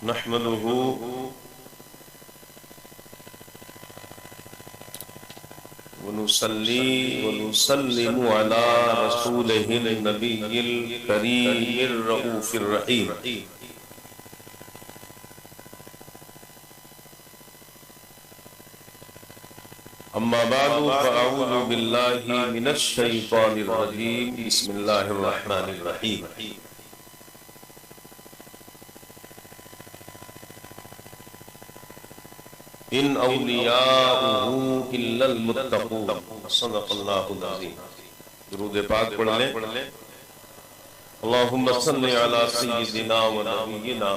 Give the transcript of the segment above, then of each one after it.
नहमदुहु व नुसल्ली व नुसल्लिमु अला रसूलिहिन नबिय्यिल करीमिर रऊफिर रहीम। अम्मा बादु फ़अऊज़ु बिल्लाहि मिनश शैतानिर रजीम। बिस्मिल्लाहिर रहमानिर रहीम। इन औलियाउहु इल्लल मुत्तक़ून। सदक़ल्लाहुल अज़ीम। दुरूद पाक पढ़ लें। अल्लाहुम्मा सल्लि अला सय्यिदिना व नबिय्यिना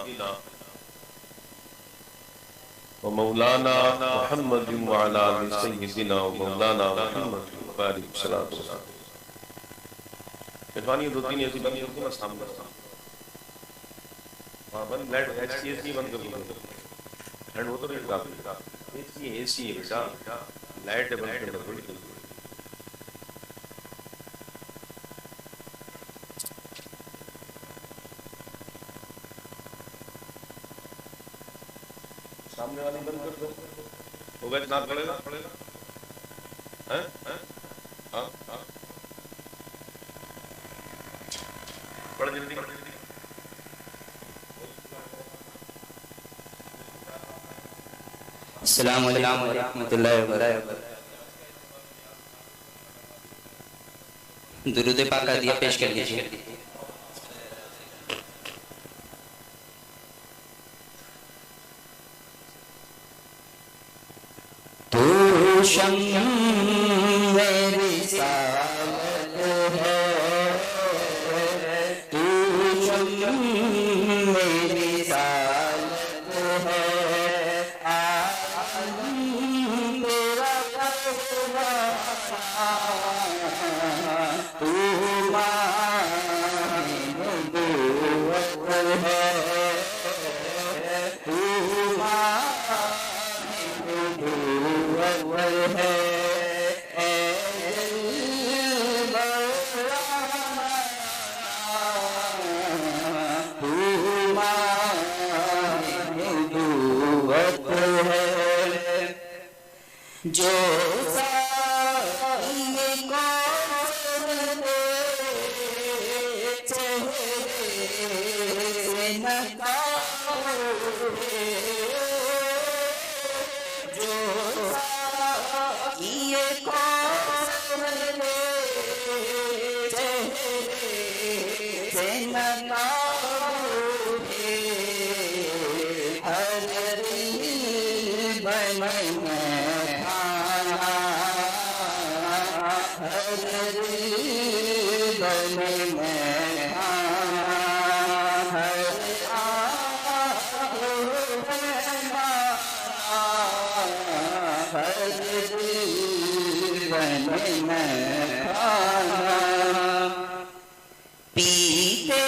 व मौलाना मुहम्मदिन व अला आलि सय्यिदिना व मौलाना मुहम्मद व बारिक सलातो वसलाम। मेहरबानी दो तीन ऐसी बंद कर दो ना सामने। वहाँ बंद लाइट एचसीएसी बंद कर दो। ठंड हो तो रही काफी। एसी है बेटा, लाइट बंद करना थोड़ी जल्दी। सामने वाली बंद कर दो। होगा इतना पड़ेगा हैं? हाँ हाँ, पढ़ जल्दी पढ़ जल्दी। अस्सलामु अलैकुम व रहमतुल्लाहि व बरकातुहू। दुरूद पाक का दिया पेश कर दीजिए। तू शम्म मेरी सालत है, तू शम्म मेरी सालत है, तू माने नबूवत है, तू माने नबूवत है। तू माने नबूवत है। जो पीते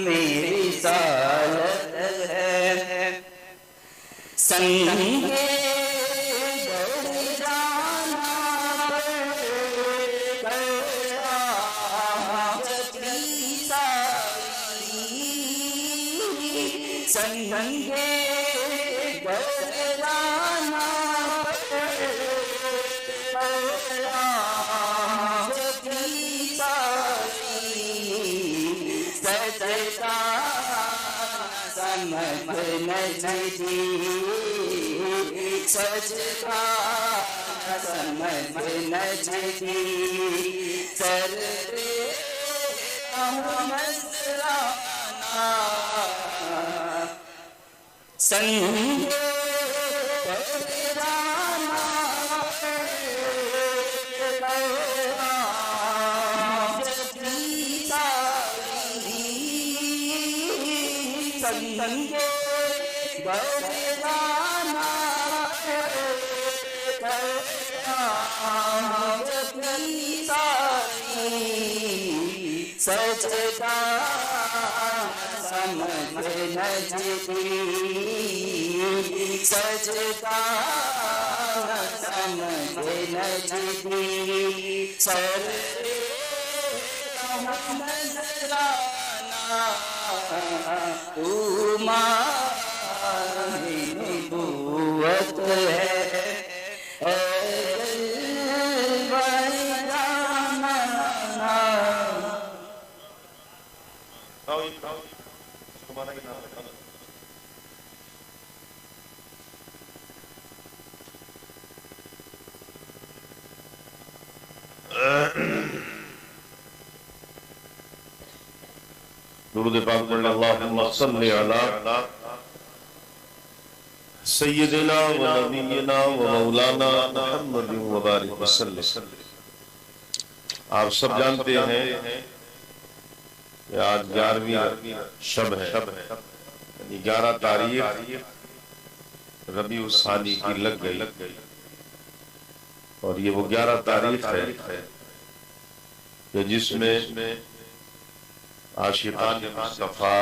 मेरी सालत है, संगे संगे सजदा समझ न जगी सर संग संगे सजदा समझ नजदी सजदा समझ नजदी सर नजराना तुम्हारी नबूवत है तुम्हारा क्या नाम है? दुरूद पाक पढ़ अल्लाहुम्मा सल्लि अला सय्यिदिना व नबिय्यिना व मौलाना मुहम्मद व बारिक वसल्लम। आप सब जानते हैं कि आज 11वीं शब है, यानी 11 तारीख रबीउल सानी की लग गई और ये वो 11 तारीख है कि जिसमें आशिकान मुस्तफा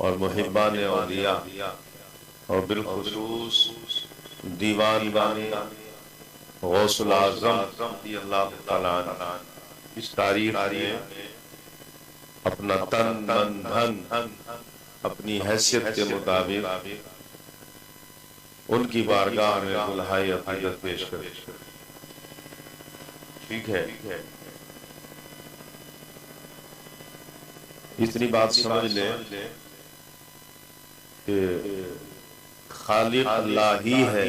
और मुहिब्बान औलिया और बिलखुसूस दीवान गौसुल आज़म अल्लाह ताला इस तारीख में अपना तन मन धन अपनी हैसियत के मुताबिक उनकी बारगाह में दुल्हाई अकीदत पेश कर। ठीक है, इतनी बात समझ ले कि खालिक अल्लाह ही है,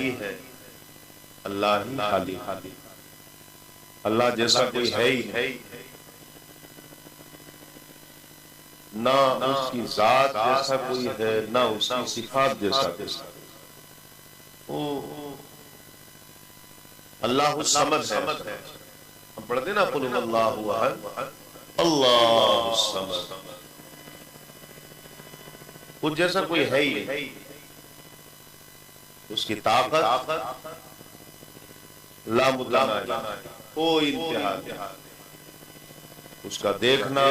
अल्लाह ही खालिक, अल्लाह जैसा कोई है ही नहीं, ना उसकी जात जैसा कोई है, ना उसकी सिफात जैसा कोई। अल्लाह समद है, हम पढ़ते ना कुल अल्लाहु अहद अल्लाहु समद, उस जैसा कोई है ही नहीं। उसकी ताकत लामुतनाही, कोई इंतहा नहीं। उसका देखना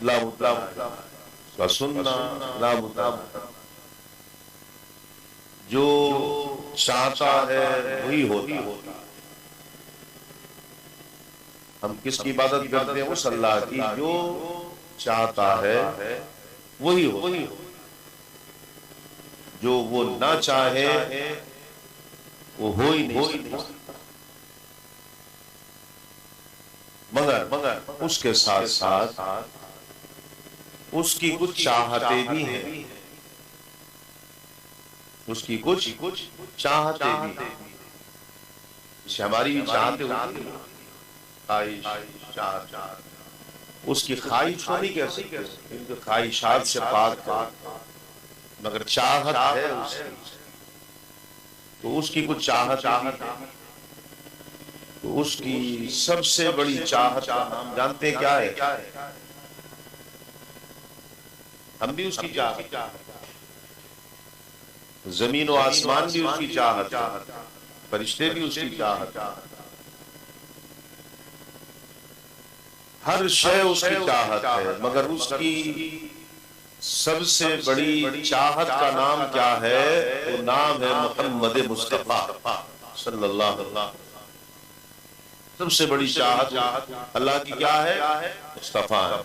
लामुतनाही, उसका सुनना लामुतनाही। जो चाहता है वही होता। हम किसकी इबादत करते हैं? उस अल्लाह की जो चाहता है वही हो। जो वो ना चाहे वो हो ही नहीं सकता। मगर उसके साथ साथ उसकी कुछ चाहते भी हैं, उसकी कुछ चाहते भी हैं। हमारी चाहते होती है, ख्वाहिश चाहत, उसकी ख्वाहिश होनी कैसे? इनके ख्वाहिशात से पाक है, मगर चाहत है उसकी, तो उसकी कुछ चाहत है। तो उसकी सबसे बड़ी चाहत का नाम जानते हैं क्या है? हम भी उसकी चाहत, जमीन और आसमान भी उसकी चाहत, फरिश्ते भी उसकी चाहत, हर शय उसकी चाहत है। मगर उसकी सबसे बड़ी चाहत का नाम क्या है? वो नाम है मोहम्मद मुस्तफा सल्लल्लाहु अलैहि वसल्लम। सबसे बड़ी चाहत अल्लाह की क्या है? मुस्तफा है।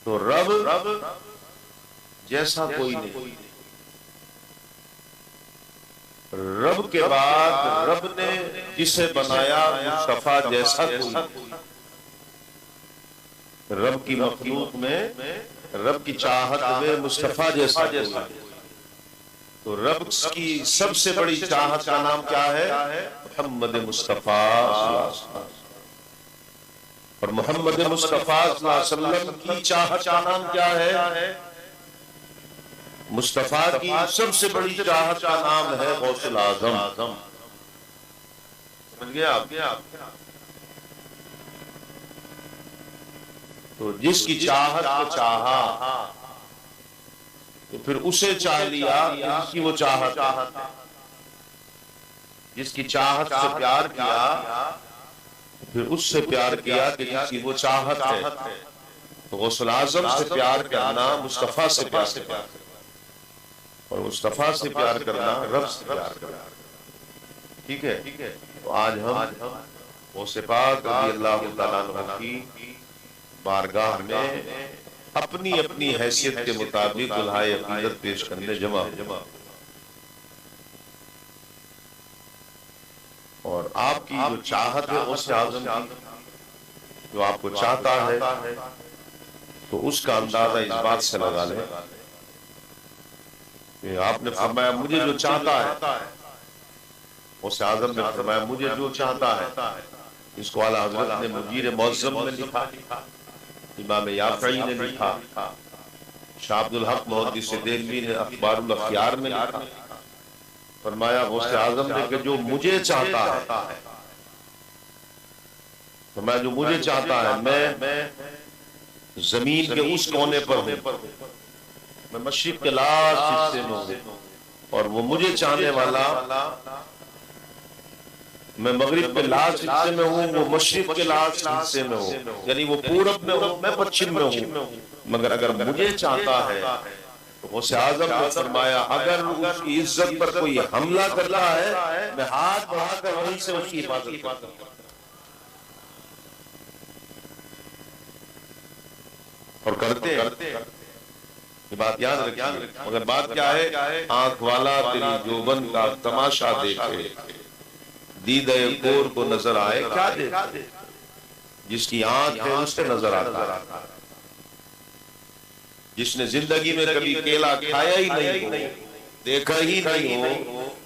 तो रब जैसा कोई नहीं। रब के बाद रब ने जिसे बनाया मुस्तफा जैसा कोई। रब की मखलूक में, रब की चाहत में मुस्तफा जैसा कोई। तो रब की सबसे बड़ी चाहत का नाम क्या है? मोहम्मद मुस्तफा। और मोहम्मद मुस्तफा सल्लल्लाहु अलैहि वसल्लम की चाहत का नाम क्या है? मुस्तफा की सबसे बड़ी चाहत का नाम है गौसुल आजम। समझ गए आप? तो जिसकी चाहत को चाहा तो फिर उसे चाह लिया जिसकी वो चाहत है। जिसकी चाहत से प्यार किया फिर उससे प्यार किया कि जिसकी वो चाहत है। तो गौसुल आजम से प्यार करना मुस्तफा से प्यार करना, और मुस्तफा से प्यार करना रब से प्यार करना। ठीक है? तो आज हम गौसे पाक रज़ियल्लाहु तआला अन्हु की बारगाह में अपनी अपनी हैसियत के मुताबिक दुल्हाए अकीदत पेश करने जमा। और आपकी जो चाहत है गौसे आज़म की, जो आपको चाहता है, तो उसका अंदाजा इस बात से लगा ले कि आपने फरमाया मुझे जो चाहता है, गौसे आज़म ने फरमाया मुझे जो चाहता है। इसको आला हज़रत ने मुजीर मुअज़्ज़म में लिखा, इमाम याफ़ई ने लिखा, शाह अब्दुल हक मुहद्दिस देहलवी ने अख़बारुल अख़यार में लिखा। फरमाया गौसे आज़म ने कि जो मुझे चाहता है, तो मैं जो मुझे चाहता है, मैं जमीन के उस कोने पर हूं, मैं मशरिक़ के लास्ट हिस्से में हूं, और वो मुझे चाहने वाला मैं मगरिब के लास्ट हिस्से में हूँ, वो मशरिक़ के लास्ट हिस्से में हूँ, यानी वो पूरब में हूँ, मैं पश्चिम में हूँ। मगर अगर मुझे चाहता है तो गौसे आज़म ने फरमाया अगर उसकी इज्जत पर कोई हमला करता है, मैं हाथ बढ़ाकर वहीं से उसकी हिफाजत करता हूँ। और करते ये बात याद रखिए। मगर बात क्या है? आंख वाला तेरी जोबन का तमाशा देखे, दीदे कोर को नजर आए क्या दे? जिसकी आंख है उससे नजर आता है। जिसने जिंदगी में कभी केला खाया ही नहीं हो, देखा ही नहीं हो,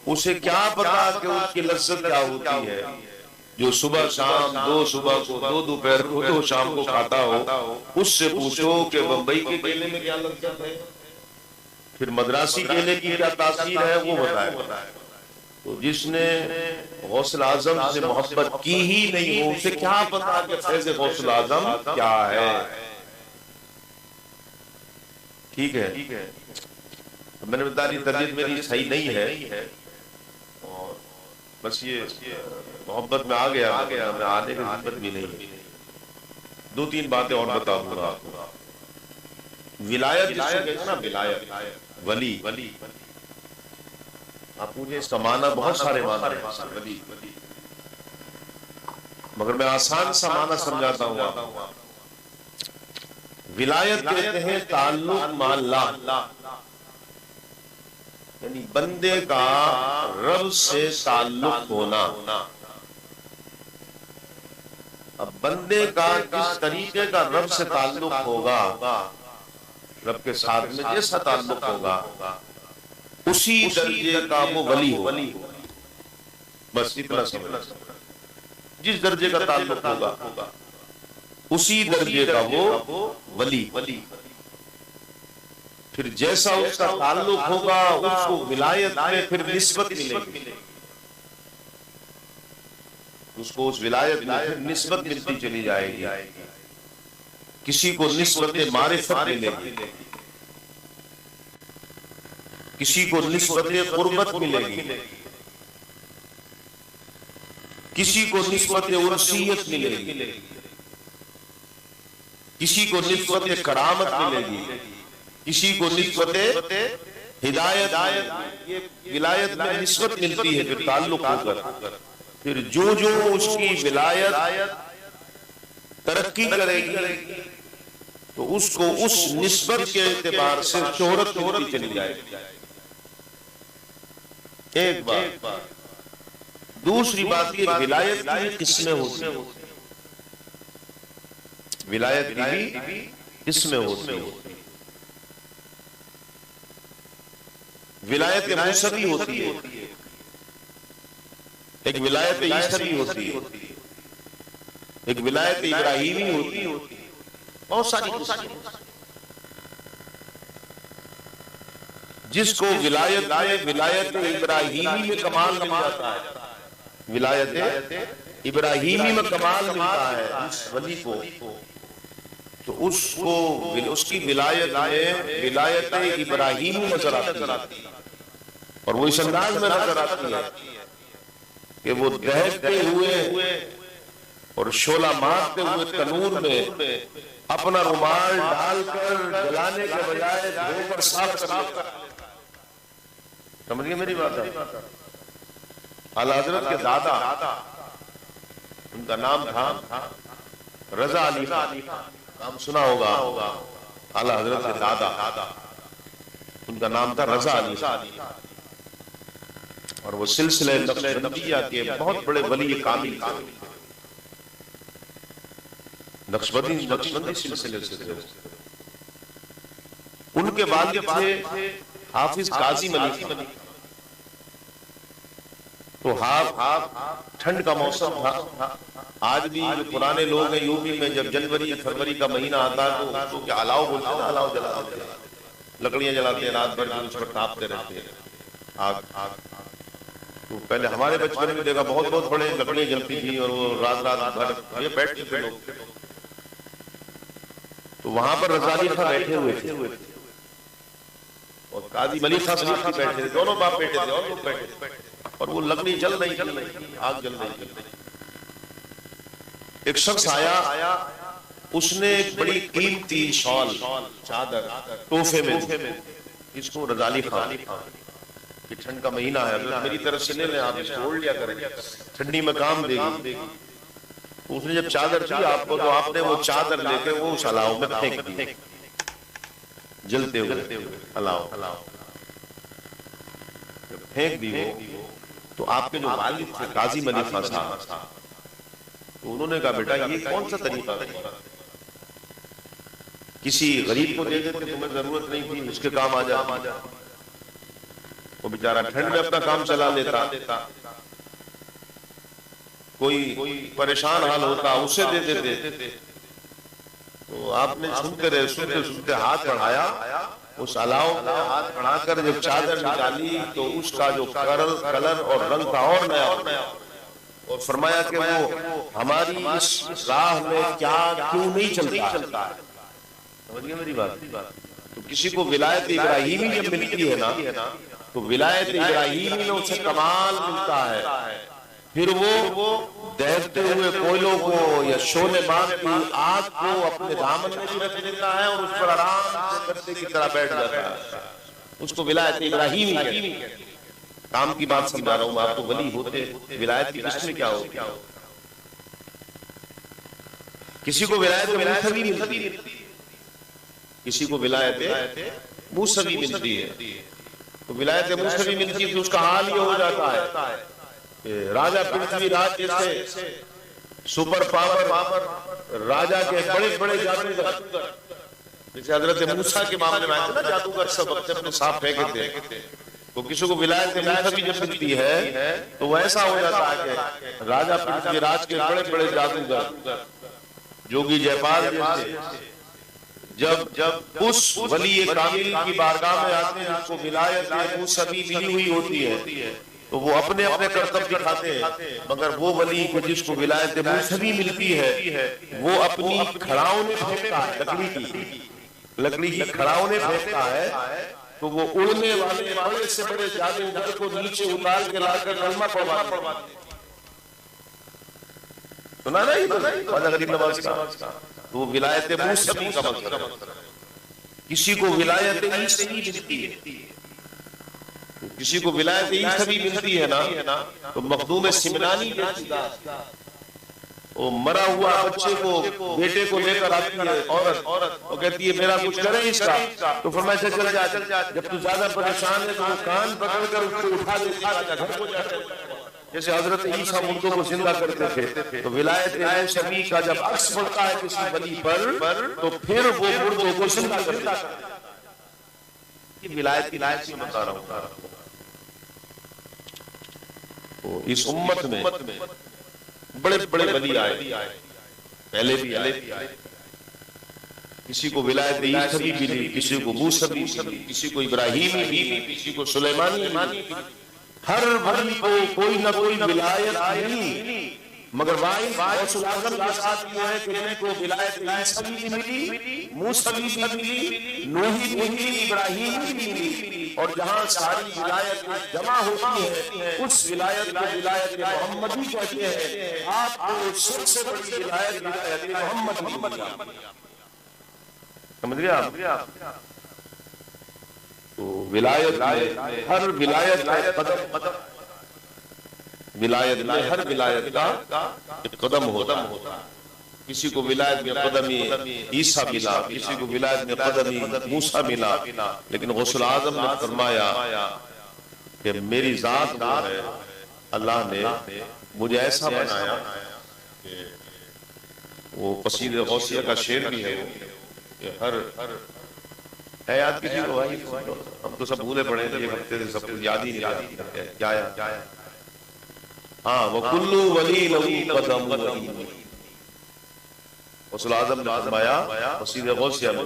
उसे क्या पता कि उसकी लज्जत क्या होती है। जो सुबह शाम, दो सुबह को, दो दोपहर को, दो शाम को खाता हो, उससे पूछो कि बंबई के केले में क्या लज्जत है, फिर मद्रासी केले की क्या तासीर है, वो बताए। तो जिसने गौसुल आज़म से मोहब्बत की ही नहीं हो, उसे क्या पता कि फैज़ गौसुल आज़म क्या है। ठीक है? तो मैंने बता दी तबीयत मेरी सही नहीं है, और बस ये मोहब्बत में आ गया, मैं आने की हिम्मत भी नहीं। दो तीन बातें और बता दूंगा आपको। विलायत जिसको कहते हैं ना, विलायत, वली, आप मुझे इसका माना बहुत सारे माना है वली, मगर मैं आसान सा माना समझाता हूँ। विलायत कहते हैं ताल्लुक माल्लाह, यानी बंदे का रब से ताल्लुक होना। अब बंदे का किस तरीके का रब से ताल्लुक होगा, रब के साथ में जैसा ताल्लुक होगा, उसी दर्जे का वो वली हो। बस इतना समझना। जिस दर्जे का ताल्लुक होगा उसी दर्जे का वो वली। फिर जैसा उसका ताल्लुक होगा उसको विलायत में फिर निस्बत मिलेगी, उसको उस विलायत में फिर निस्बत मिलती चली जाएगी। किसी को निस्बत मारिफत मिलेगी, किसी को निस्बत कुर्बत मिलेगी, किसी को निस्बत उर्सियत मिलेगी, किसी को निस्बत करामत मिलेगी, किसी को निस्बत हिदायत। ये विलायत में निस्बत मिलती है फिर ताल्लुक होकर। फिर जो उसकी विलायत तरक्की करेगी तो उसको उस निस्बत के एतबार से शोहरत होती चली जाएगी। एक बात। दूसरी बात ये विलायत की किस्में होती है, विलायत की भी किस्में होती है। विलायत मुसवी होती है, एक विलायत ईसवी होती है। एक विलायत इब्राहीमी होती है, बहुत सारी जिसको विलायत इब्राहीमी में कमाल मिल जाता है, विलायत इब्राहीमी में कमाल मिलता है उस वली को, तो उसको उसकी विलायत इब्राहीमी नजर आती है। और वो इस अंदाज में नजर आती है कि वो दहकते हुए और शोला मारते हुए तनूर में अपना रुमाल डालकर जलाने के बजाय धोकर साफ कर, समझिए मेरी बात है। आला हजरत के दादा, उनका नाम था रजा अली खान, नाम सुना होगा। आला हजरत के दादा, उनका नाम था रजा अली खान, और वो सिलसिले नक्शबंदिया के बहुत बड़े वली कामिल थे, नक्शबंदी सिलसिले से थे। उनके वालिद थे हाफिज काजिम अली। तो ठंड का मौसम था। आज भी जो पुराने लोग हैं यूपी में, जब जनवरी फरवरी का महीना आता है तो क्या अलाव बोलते हैं ना, अलाव जलाते हैं, लकड़ियां जलाते हैं रात भर, उस पर तापते रहते हैं आग। तो पहले हमारे बचपन में देखा बहुत बड़े लकड़ियां जलती थी और वो रात भर ये बैठते थे लोग। तो वहां पर रजा अली खां बैठे हुए थे और काजी अली खां बैठे थे, दोनों बाप बैठे थे और लोग बैठे थे, और वो लकड़ी जल रही, आग जल रही। एक शख्स आया, उसने एक बड़ी कीमती शॉल, चादर तोहफे में, इसको रजा अली खां, कि ठंड का महीना है, अगर मेरी तरफ से ले लें, आप इसको ओढ़ लिया करें, ठंडी में काम देगी। तो उसने जब चादर दी आपको, तो आपने वो चादर लेकर वो उस अलाव में फेंक दी, जलते हुए अलाव फेंक दी वो। तो आपके जो वालिद थे काजिम अली खां साहब, तो उन्होंने कहा बेटा ये कौन सा तरीका है, किसी गरीब को दे देते, तुम्हें जरूरत नहीं थी, उसके काम आ जा। वो बेचारा ठंड में अपना काम चला लेता, कोई परेशान हाल होता उसे दे देते। तो आपने सुनते हाथ बढ़ाया, उस अलाव में हाथ बढ़ाकर जब चादर निकाली तो उसका जो कलर और रंग था और नया, और फरमाया कि वो हमारी इस राह में क्यों नहीं चलता है। समझिए मेरी बात। तो किसी को विलायत इब्राहीमी जब मिलती है ना, तो विलायत इब्राहीमी में उसे कमाल मिलता है, फिर वो दहकते हुए कोयलों को या शोले बाग की आग को अपने दामन में भी रख लेता है और उस पर आराम से गद्दे की तरह बैठ जाता है। उसको विलायत इब्राहीमी कहते हैं। काम की बात समझा रहा हूं मैं आपको, वली होते विलायत की किस्में क्या होती है। किसी को विलायत मूसवी मिलती है, किसी को विलायत मूसवी मिलती है। तो विलायत मूसवी मिलती है तो उसका हाल ये हो जाता है, राजा पृथ्वीराज जैसे सुपर पावर राजा के बड़े जादूगर, जैसे हजरत मूसा के मामले में आया था ना, जादूगर सब अपने सांप फेंके थे। तो किसी को विलायत मूसवी जब मिलती है तो वैसा हो जाता है कि राजा पृथ्वीराज के बड़े जादूगर जोगी जयपाल जैसे जब उस वली कामिल की बारगाह में आते हैं, जिसको विलायत मूसवी मिली हुई होती है, तो वो अपने कर्तव्य दिखाते हैं, मगर वो वली को जिसको विलायत मूसवी मिलती है वो अपनी खड़ाओं में फेंकता है, लकड़ी की खड़ाओं में फेंकता है, तो वो उड़ने वाले बड़े से बड़े जादूगर को नीचे उतार के लाकर कलमा पढ़वाते। सुना नहीं गरीब नवाज का, तो वो विलायत मूसवी का मतलब। किसी को विलायत ईसवी मिलती है, किसी को विलायत ईसवी मिलती है ना, तो मखदूम सिमनानी वो मरा हुआ बच्चे को, बेटे को लेकर आती है औरत, वो कहती है मेरा कुछ करे इसका, तो फरमाया चल जा, जब तू ज्यादा परेशान है तो वो कान पकड़कर उसको उठा देता घर को जाकर, जैसे हजरत ईसा मुर्दों को जिंदा करते थे। तो विलायत मूसवी का जब अक्स पड़ता है किसी वली पर, तो फिर वो मुर्दों को जिंदा करता है। ये विलायत की बता रहा हूँ। तो इस उम्मत में बड़े वली आए, पहले भी आए। किसी को विलायत ईसा भी मिली, किसी को मूसा भी मिली, किसी को इब्राहीमी मिली, किसी को सुलेमानी मिली। हर वली को कोई ना कोई विलायत मिली, मगर गौसुल आज़म के साथ ये है कि इनको विलायत ईसा भी मिली, मूसा भी मिली, नूही भी मिली, इब्राहीम भी मिली। और जहां सारी विलायत जमा होती है उस विलायत को विलायत मोहम्मदी कहते हैं। आपको सबसे बड़ी विलायत विलायत मोहम्मद, समझ गया आप? तो विलायत हर विलायत का कदम, विलायत में हर विलायत का एक कदम होता। किसी को विलायत में कदमी ईसा मिला, किसी को विलायत में कदमी मूसा मिला, लेकिन गौसुल आज़म ने फरमाया कि मेरी जात जो है अल्लाह ने मुझे ऐसा बनाया कि वो कसीद गौसिया का शेर भी है हर है याद किसी को भाई? हम तो सब भूले पड़े थे, एक हफ्ते से सब कुछ याद ही नहीं आता क्या। हाँ, वो कुल्लू वली लहू कदम गौसुल आज़म ने फरमाया कसीद गौसिया में,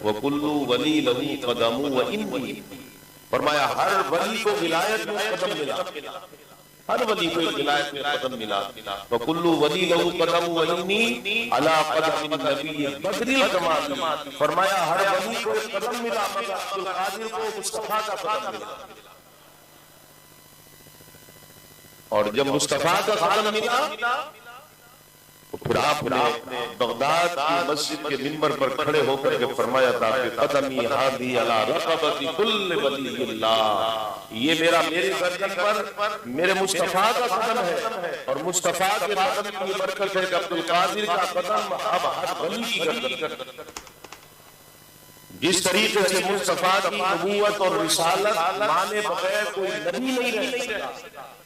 वो कुल्लू वली लहू कदम व इन्नी, फरमाया हर वली को विलायत में कदम मिला, हर वली को विलायत में कदम मिला। तो कुल्लू वली लहू कदम व इन्नी अला कदम नबी बदरिल कमाल, फरमाया हर वली को कदम मिला, मगर अब्दुल कादिर को मुस्तफा का कदम मिला। और जब मुस्तफा का कदम मिला तो फिर आपने बगदाद की मस्जिद के मिंबर पर खड़े होकर के फरमाया था कि कदमी हादी अला रक़बती कुल्ल वलील्लाह, ये मेरे गर्दन पर मेरे मुस्तफा का कदम है। और मुस्तफा के कदम की बरकत है कि अब्दुल कादिर का कदम अब हर वली की गर्दन पर। जिस तरीके से मुस्तफा की नबूवत और रिसालत माने बगैर कोई नबी नहीं रह सकता,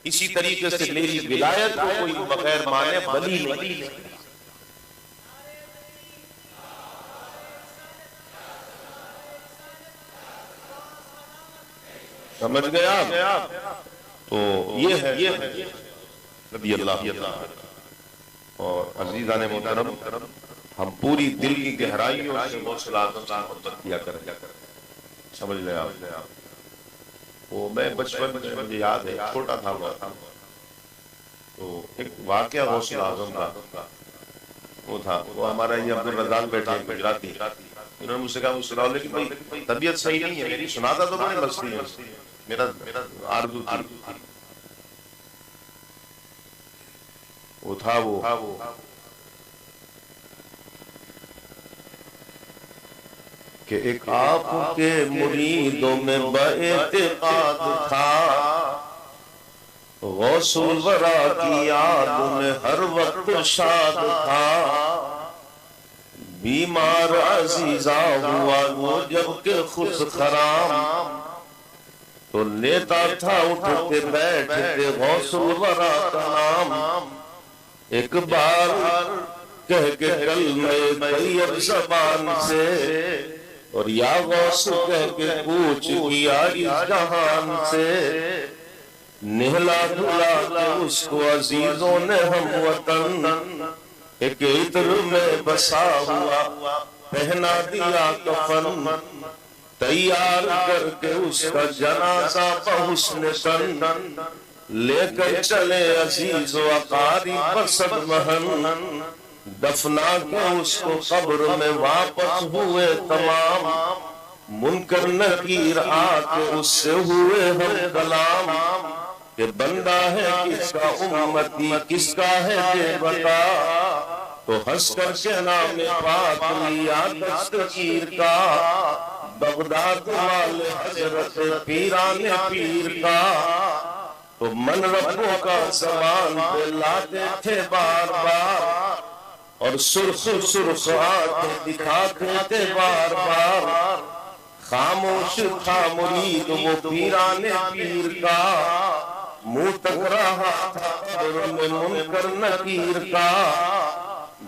इसी तरीके से मेरी विलायत को कोई बगैर माने वली नहीं। समझ गए आप? तो ये है नबी अल्लाह। और अजीज़ान मोहतरम, हम पूरी दिल की गहराइयों से गौसुल आज़म से मोहब्बत किया करें, समझ लें आप। वो मैं बचपन में मुझे याद है, छोटा था मैं, तो एक वाकया गौसुल आज़म का वो था, वो हमारा ये अब्दुल रज़ाक बैठे गुजराती, उन्होंने मुझसे कहा सुनाओ, लेकिन भाई तबीयत सही नहीं है मेरी, सुनाता तो बड़े मस्ती है, मेरा आरज़ू थी। वो था वो कि एक आपके मुरीदों में बएतिक़ाद था, गौसुल वरा की याद में हर वक्त शाद था। बीमार अजीजा हुआ वो जबकि खुद खराम, तो लेता था उठते बैठते गौसुल वरा का नाम। एक बार कह के कलमे तैयब ज़बान से, और या गौस कह के पूछ किया इस जहान से, निहला धुला के उसको अजीजों ने हम वतन एक इत्र में बसा हुआ पहना दिया कफन। तैयार करके उसका जनाजा बहुस्न तन, लेकर चले अजीज व अकारीब बसद महन। दफना के उसको कब्र में वापस हुए तमाम, मुनकर नकीर आके उससे हुए हम कलाम। कि बंदा है किसका उम्मती किसका है ये बता, तो हंस कर के नाम पाक लिया दस्तगीर का। बगदाद वाले हजरत पीराने पीर का, तो मन रब्बों का ज़बान पे लाते थे बार बार, और सुर्ख सुर्ख आंखें दिखाते थे बार बार। खामोश था मुरीद वो पीराने पीर का, मुंह तक रहा था में मुनकर नकीर का।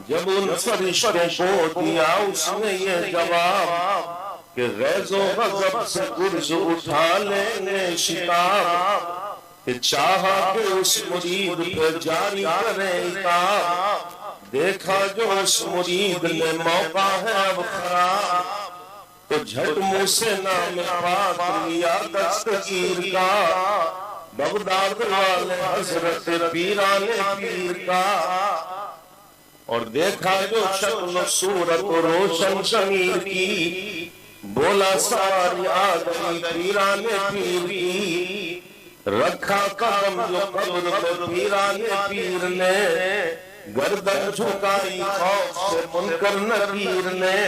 जब उन फरिश्तों को दिया उसने ये जवाब कि गैज़ो गज़ब से गुर्ज उठा लेंगे शिताब, कि चाहा कि उस मुरीद पे जारी करें इताब। देखा जो उस मुरीद ने मौका है अब खराब, तो झट मुंह से नाम पाक लिया दस्तगीर का, बगदाद वाले हजरत पीराने पीर का। और देखा जो शक्ल सूरत रोशन शमीर की, बोला सारी आ गई पीराने पीर की। रखा कदम जो कब्र पे पीराने पीर ने, गर्दन झुकाई खौफ से मुनकर नकीर ने।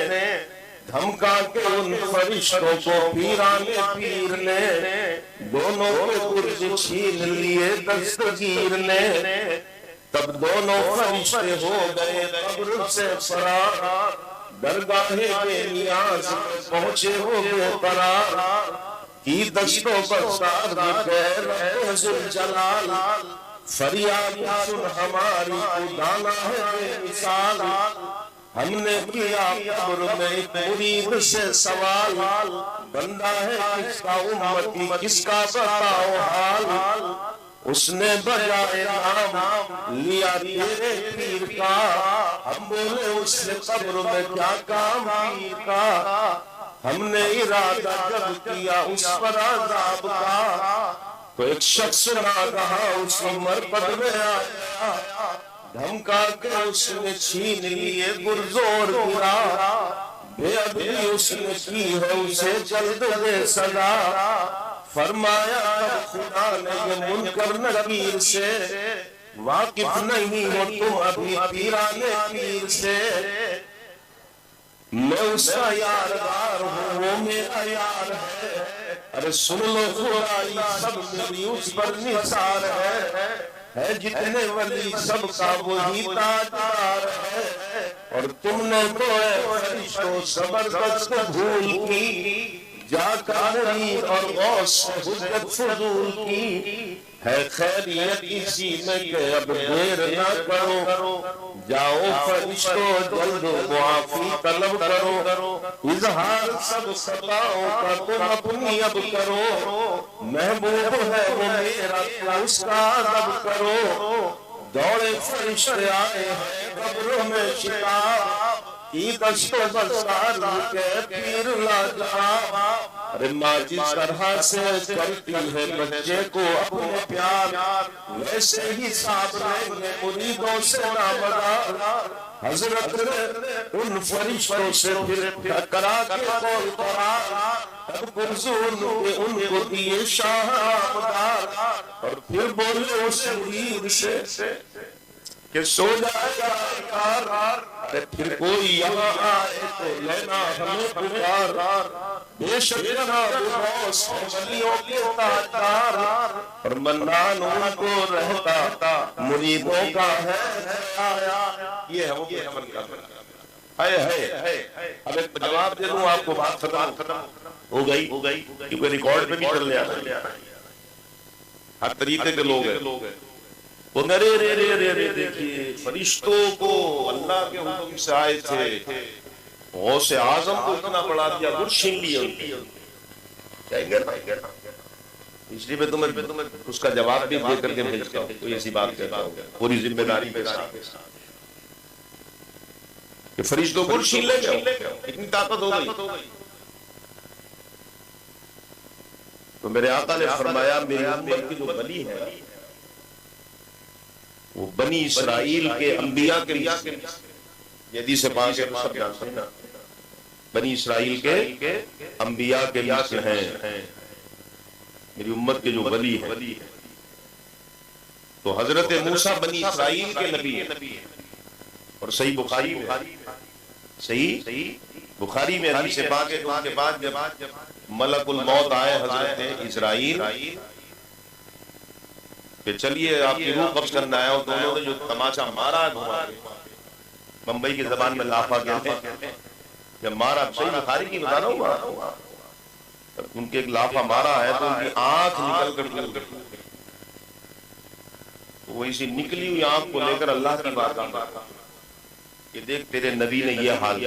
धमका के उन फरिश्तों को पीराने पीर ने, दोनों के गुर्ज छीन लिए दस्तगीर ने। तब दोनों फरिश्ते हो गए कब्र से फरार, दरगाहे बेनियाज पहुंचे हो गए करार। की दस्तों पर जलाल, फरियाद सुन हमारी खुदाना है बेमिसाल। हमने किया कब्र में मुरीद से सवाल, बंदा है किसका उम्मती किसका बताओ हाल। उसने बजाए नाम लिया तेरे पीर का, हम बोले उसने कब्र में क्या काम पीर का। हमने इरादा जब किया उस पर अज़ाब का, तो एक शख्स ना कहा उस मरकत में आया। धमका के उसने छीन लिए गुरजोर गिरा, बेअदबी उसने की है उसे जल्द दे सजा। फरमाया तब खुदा ने ये मुनकर नकीर से, वाकिफ नहीं हो तुम अभी पीराने पीर से। मैं उसका यारदार हूँ वो मेरा यार है, अरे सुन लो खुदाई सब मेरी उस पर निसार है जितने वली सबका वही ताजदार है। और तुमने तो फरिश्तों जबरदस्त भूल की, जाकर और गौस हुज्जत फजूल की। है खैरियत इसी में के अब देर न करो, जाओ फरिश्तों जल्द मुआफी तलब करो। इजहार सब खताओं का तुम अपनी अब करो, महबूब है वो मेरा तो उसका अदब करो। दौड़े फरिश्ते आए हैं कब्रों में शिताब, की दस्तों बसार के पीर लाजवाब। अरे माँ जिस तरह से करती है बच्चे को अपने प्यार, वैसे ही साथ रहेंगे मुरीदों से नामदार। हजरत ने उन फरिश्तों से फिर टकरा के कौल करा, तब उनको दिए शाहदार। और फिर बोले उस मुरीद से कि सो जाएगा, फिर कोई यहाँ आए तो लेना हमें पुकार। बेशक वलियों के ताजदार, और मन्नान उनको रहता मुरीदों का है आया। ये है वो है। अब एक जवाब दे दूं आपको, बात खत्म हो गई क्योंकि रिकॉर्ड पे भी चल रहा है। हर तरीके के लोग हैं वो रे रे रे रे रे देखिए फरिश्तों को अल्लाह के हुक्म से आए थे, गौसे आजम को इतना बढ़ा दिया, गुर छीन लिया। इसलिए मैं तुम्हें उसका जवाब भी दे करके भेजता हूँ, कोई ऐसी बात कहता हूँ पूरी जिम्मेदारी के साथ कि फरिश्तों को छीन ले जाओ, इतनी ताकत हो गई। तो मेरे आका ने फरमाया मेरी उम्मत की जो वली है वो बनी इसराइल के अंबिया के यदि से पास सब जानते हैं ना, बनी इसराइल के अंबिया के मिस्ल हैं मेरी उम्मत के जो वली है। तो हजरत मूसा बनी इसराइल के नबी है। और सही बुखारी में हदीस से पाक है, उनके बाद जब मलकुल मौत आए हजरत इस्राइल कि चलिए आपकी रूह कब्ज करना है, और दोनों ने जो तमाचा मारा मुंबई की जबान में लाफा कहते हैं, जब मारा, सही बुखारी की बता रहा हूँ, उनके एक लाफा मारा है तो उनकी आंख निकल कर तो वो इसी निकली हुई आंख को लेकर अल्लाह की बात कि देख तेरे नबी ने ये हाल।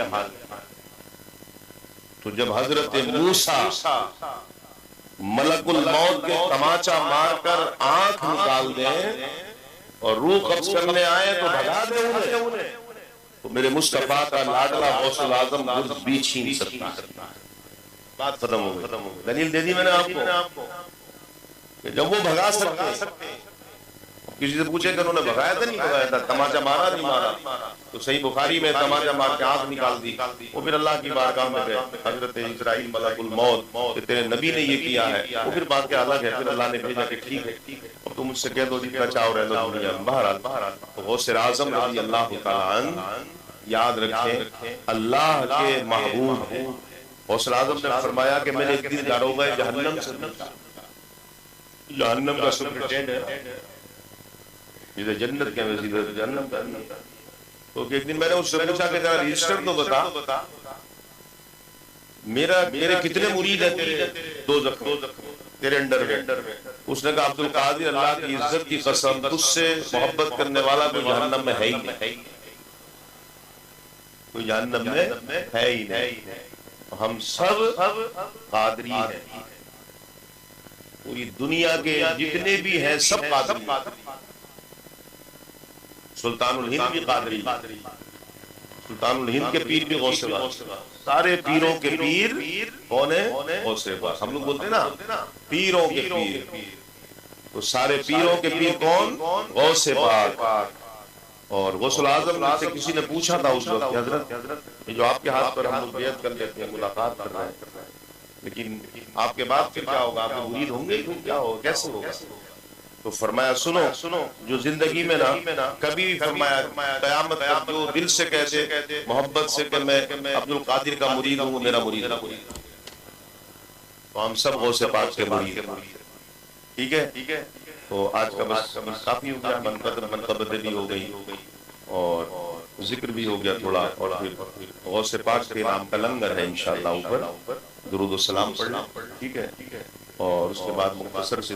तो जब हजरत मूसा मलकुल मौत के तमाचा मारकर आंख निकाल दें और रूह कब्ज करने आए तो भगा दे उन्हें, मेरे मुस्तफा का लाडला गौसुल आजम गुर्ज भी छीन सकता है। बात खत्म हो गई। दलील दे दी मैंने आपको कि जब वो भगा सकते हैं। किसी से पूछे कि उन्होंने भगाया था नहीं भगाया था, तमाचा मारा नहीं मारा, तो सही बुखारी में तमाचा मार के आंख निकाल दी। वो फिर अल्लाह की बारगाह में गए, हजरत इस्राइल मलकुल मौत कि तेरे नबी ने ये किया है, वो फिर बात क्या अलग है। फिर अल्लाह ने भेजा कि ठीक है अब तुम मुझसे कह दो जितना चाहो रह लो दुनिया में। बहरहाल तो गौसे आज़म रज़ी अल्लाह तआला अन्हु याद रखें अल्लाह के महबूब हैं। गौसे आज़म ने फरमाया कि मैंने एक दिन दारोगा जहन्नम से पूछा, जहन्नम का सुपरिटेंडेंट है, जिधर जन्नत के वैसे इधर जहन्नम का। तो एक दिन मैंने उससे पूछा कि तेरा रजिस्टर तो बता, मेरे कितने मुरीद है तेरे दोज़ख तेरे अंडर में। उसने कहा अब्दुल कादिर अल्लाह की इज्जत की कसम तुझसे मोहब्बत करने वाला कोई जहन्नम में है ही नहीं, कोई जहन्नम में है ही नहीं। हम सब कादरी हैं, पूरी दुनिया के जितने भी हैं सब कादरी। सुल्तानुल हिंद भी कादरी, सुल्तानुल हिंद के पीर भी गौसे पाक, सारे पीरों के पीर कौन है? गौसे पाक। हम लोग बोलते हैं ना पीरों के पीर, तो सारे पीरों के पीर कौन? गौसे पाक। और गौसुल आज़म से किसी ने पूछा था उस वक्त, हजरत ये जो आपके हाथ पर हम लोग बेअत कर लेते हैं, मुलाकात कर रहे हैं, लेकिन आपके बाद फिर क्या होगा? आपके मुरीद होंगे ही क्या होगा, कैसे होगा? तो फरमाया सुनो जो जिंदगी में ना कभी भी फरमाया कयामत तक जो दिल से कहते मोहब्बत से कि मैं अब्दुल कादिर का मुरीद हूँ, मेरा मुरीद है, तो हम सब गौसे पाक के मुरीद हैं। ठीक है। तो आज का बस काफी हो गया, मनक़बत भी हो गई और जिक्र भी हो गया थोड़ा, और फिर गौसे पाक के नाम का लंगर है इंशाअल्लाह ऊपर, दुरूद व सलाम पढ़ना। ठीक है। और उसके बाद मुख्तसर से